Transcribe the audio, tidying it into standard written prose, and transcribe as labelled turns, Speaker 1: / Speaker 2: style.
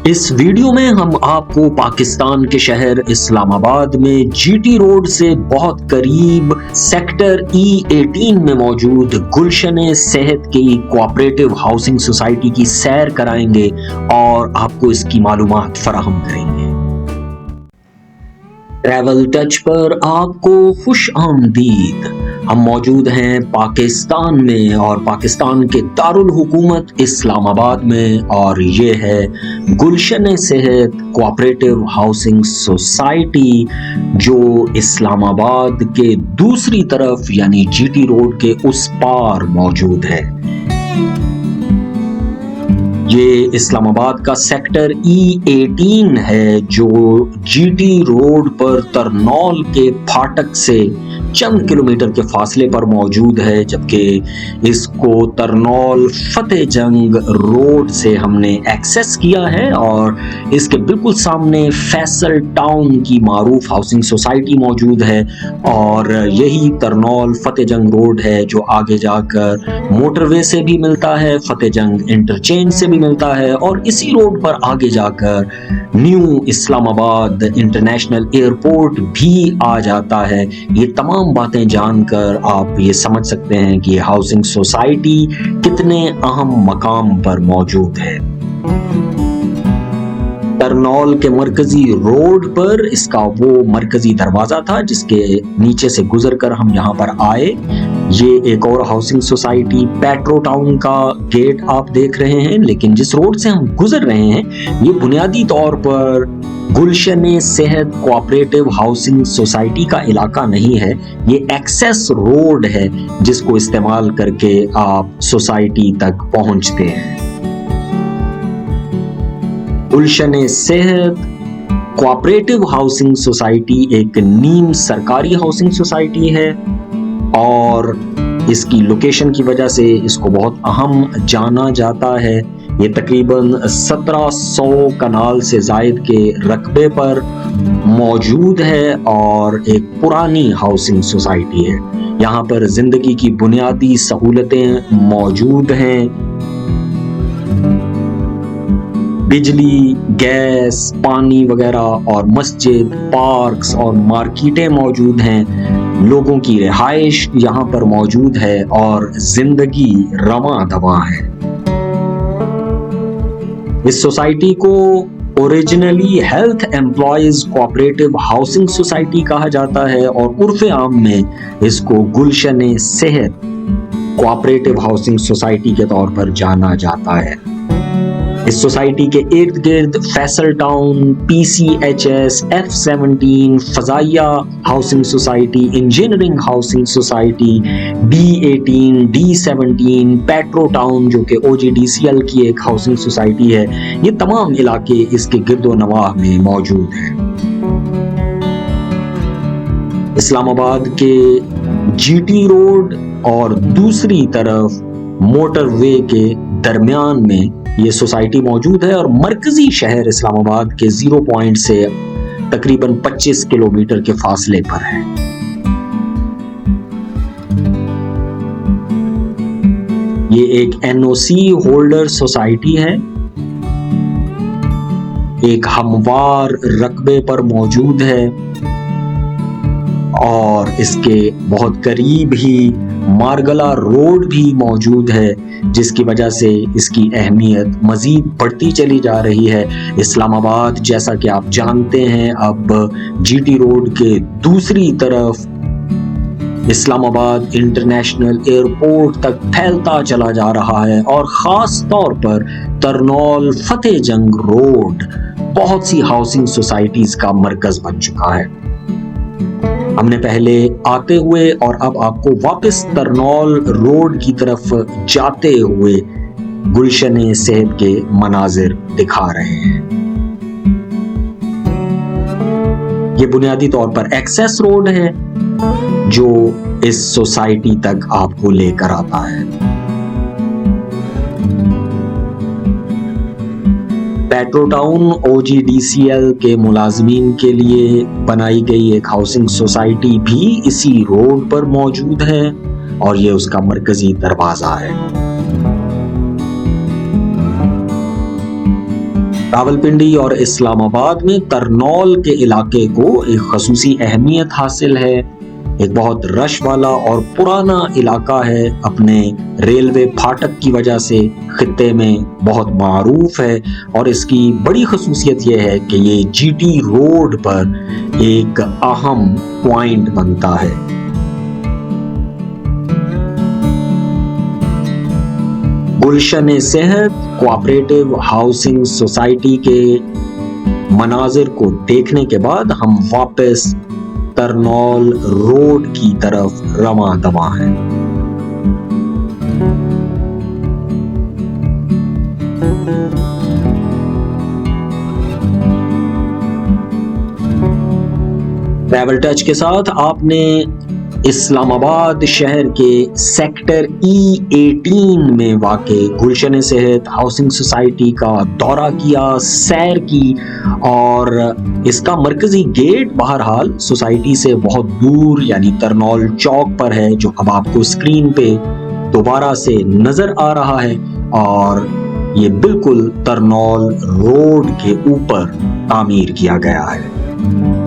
Speaker 1: इस वीडियो में हम आपको पाकिस्तान के शहर इस्लामाबाद में जीटी रोड से बहुत करीब सेक्टर E18 में मौजूद गुलशन सेहत की कोऑपरेटिव हाउसिंग सोसाइटी की सैर कराएंगे और आपको इसकी मालूमात फराहम करेंगे। ट्रैवल टच पर आपको खुश आमदीद। हम मौजूद हैं पाकिस्तान में और पाकिस्तान के दारुल हुकूमत इस्लामाबाद में, और ये है गुलशन सेहत कोऑपरेटिव हाउसिंग सोसाइटी जो इस्लामाबाद के दूसरी तरफ यानी जीटी रोड के उस पार मौजूद है। ये इस्लामाबाद का सेक्टर E18 है जो जीटी रोड पर तरनौल के फाटक से चंद किलोमीटर के फासले पर मौजूद है, जबकि इसको तरनौल फतेहजंग रोड से हमने एक्सेस किया है और इसके बिल्कुल सामने फैसल टाउन की मारूफ हाउसिंग सोसाइटी मौजूद है और यही तरनौल फतेहजंग रोड है जो आगे जाकर मोटरवे से भी मिलता है, फतेहजंग इंटरचेंज से भी मिलता है और इसी रोड पर आगे जाकर न्यू इस्लामाबाद इंटरनेशनल एयरपोर्ट भी आ जाता है। ये तमाम बातें जानकर आप ये समझ सकते हैं कि हाउसिंग सोसाइटी कितने अहम मकाम पर मौजूद है। तरनौल के मरकजी रोड पर इसका वो मरकजी दरवाजा था जिसके नीचे से गुजरकर हम यहाँ पर आए। ये एक और हाउसिंग सोसाइटी पेट्रो टाउन का गेट आप देख रहे हैं, लेकिन जिस रोड से हम गुजर रहे हैं ये बुनियादी तौर पर गुलशन सेहत कोऑपरेटिव हाउसिंग सोसाइटी का इलाका नहीं है। ये एक्सेस रोड है जिसको इस्तेमाल करके आप सोसाइटी तक पहुंचते हैं। गुलशन सेहत कोऑपरेटिव हाउसिंग सोसाइटी एक नीम सरकारी हाउसिंग सोसाइटी है और इसकी लोकेशन की वजह से इसको बहुत अहम जाना जाता है। ये तकरीबन 1700 कनाल से जायद के रकबे पर मौजूद है और एक पुरानी हाउसिंग सोसाइटी है। यहाँ पर जिंदगी की बुनियादी सहूलतें मौजूद हैं, बिजली, गैस, पानी वगैरह और मस्जिद, पार्क्स और मार्केटें मौजूद हैं। लोगों की रिहाइश यहाँ पर मौजूद है और जिंदगी रमा दवा है। इस सोसाइटी को originally health employees cooperative housing society कहा जाता है और उर्फे आम में इसको गुलशन सेहत कोऑपरेटिव हाउसिंग सोसाइटी के तौर पर जाना जाता है। इस सोसाइटी के इर्द गिर्द Faisal town, PCHS, F17, Fazaia housing society, engineering housing society, D18, D17, petro town जो कि OGDCL की एक हाउसिंग सोसाइटी है, ये तमाम इलाके इसके गिर्दो नवाह में मौजूद हैं। इस्लामाबाद के जीटी रोड और दूसरी तरफ मोटरवे के दरमियान में ये सोसाइटी मौजूद है और मरकजी शहर इस्लामाबाद के 0 पॉइंट से तकरीबन 25 किलोमीटर के फासले पर है। ये एक NOC होल्डर सोसाइटी है, एक हमवार रकबे पर मौजूद है और इसके बहुत करीब ही मारगला रोड भी मौजूद है जिसकी वजह से इसकी अहमियत मजीद बढ़ती चली जा रही है। इस्लामाबाद जैसा कि आप जानते हैं अब जीटी रोड के दूसरी तरफ इस्लामाबाद इंटरनेशनल एयरपोर्ट तक फैलता चला जा रहा है और खास तौर पर तरनौल फतेहजंग रोड बहुत सी हाउसिंग सोसाइटीज का मरकज बन चुका है। हमने पहले आते हुए और अब आपको वापस तरनौल रोड की तरफ जाते हुए गुलशन सेहत के मनाजिर दिखा रहे हैं। ये बुनियादी तौर पर एक्सेस रोड है जो इस सोसाइटी तक आपको लेकर आता है। पेट्रो टाउन OGDCL के मुलाजमीन के लिए बनाई गई एक हाउसिंग सोसाइटी भी इसी रोड पर मौजूद है और ये उसका मरकजी दरवाजा है। रावलपिंडी और इस्लामाबाद में तरनौल के इलाके को एक खसूसी अहमियत हासिल है। एक बहुत रश वाला और पुराना इलाका है, अपने रेलवे फाटक की वजह से खित्ते में बहुत मारूफ है और इसकी बड़ी खसूसियत यह है कि ये जीटी रोड पर एक अहम पॉइंट बनता है। गुलशन सेहत कोऑपरेटिव हाउसिंग सोसाइटी के मनाजिर को देखने के बाद हम वापस तरनौल रोड की तरफ रवां दवा हैं। ट्रैवल टच के साथ आपने इस्लामाबाद शहर के सेक्टर E18 में वाक़े गुलशन सेहत हाउसिंग सोसाइटी का दौरा किया, सैर की और इसका मरकजी गेट बहरहाल सोसाइटी से बहुत दूर यानी तरनौल चौक पर है, जो अब आपको स्क्रीन पे दोबारा से नजर आ रहा है और ये बिल्कुल तरनौल रोड के ऊपर तामीर किया गया है।